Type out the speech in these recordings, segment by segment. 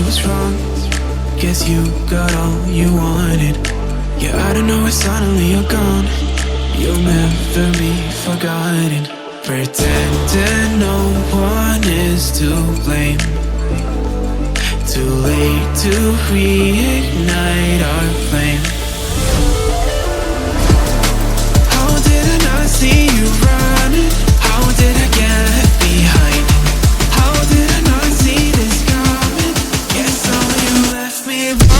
it was wrong. Guess you got all you wanted. Yeah, I don't know why suddenly you're gone. You'll never be forgotten. Pretending no one is to blame. Too late to reignite our flame. How did I not see you running? How did I get left behind? How did I not see this coming? Guess all you left me alone.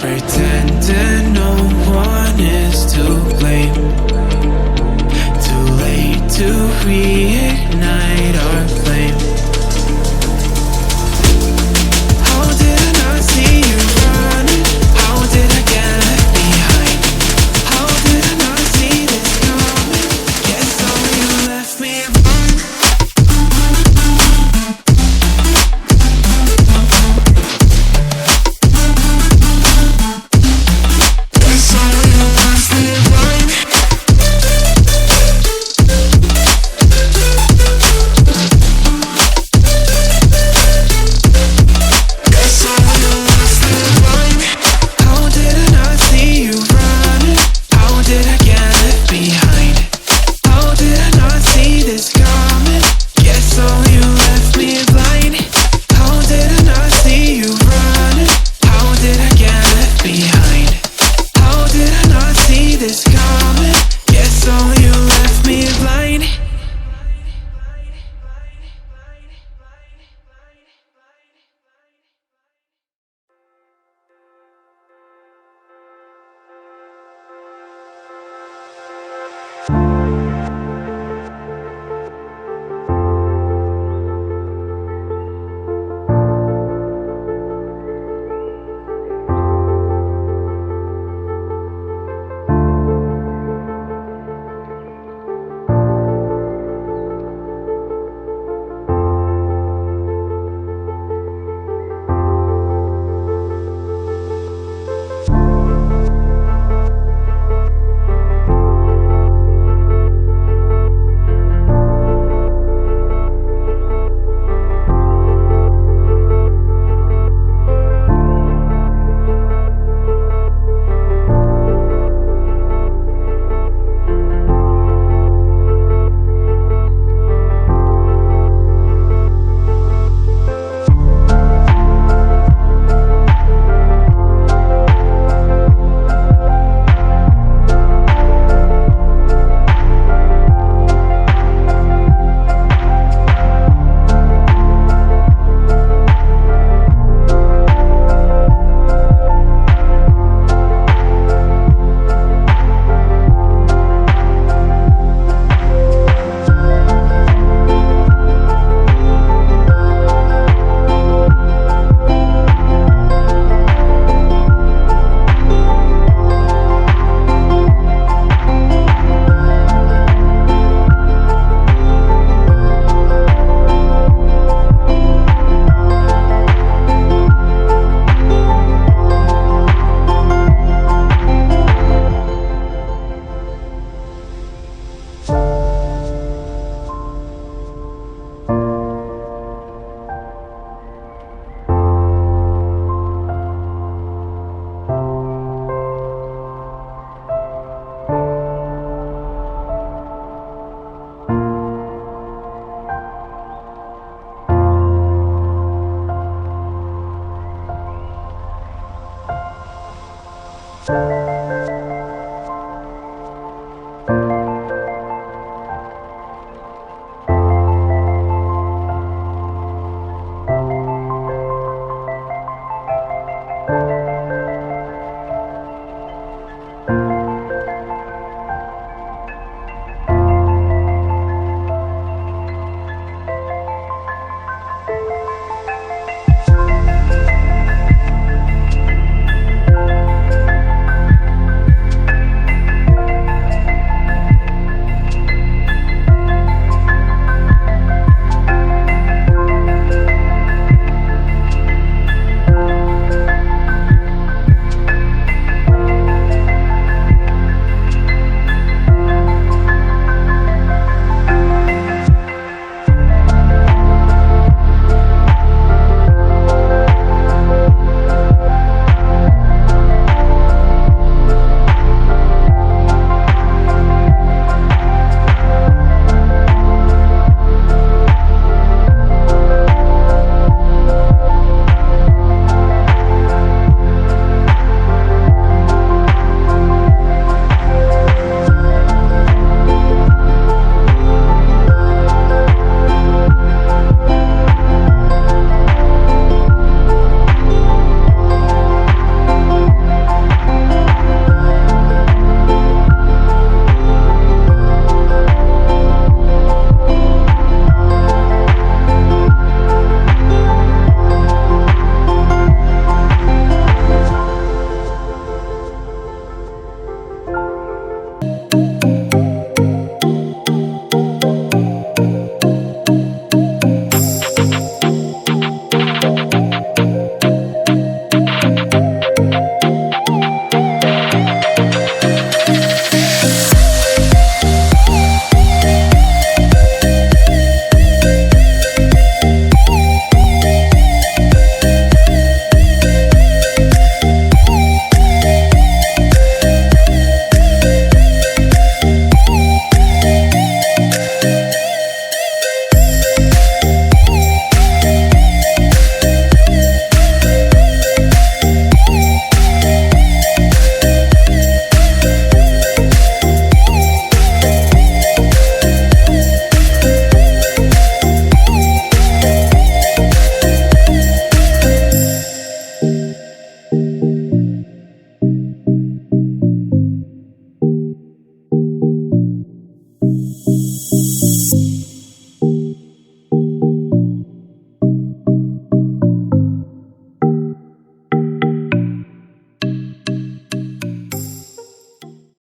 Pretending no one is to blame. Too late to reignite our flame. How did I not see you running? How did I get left behind? How did I not see this coming? Guess all you left me alone.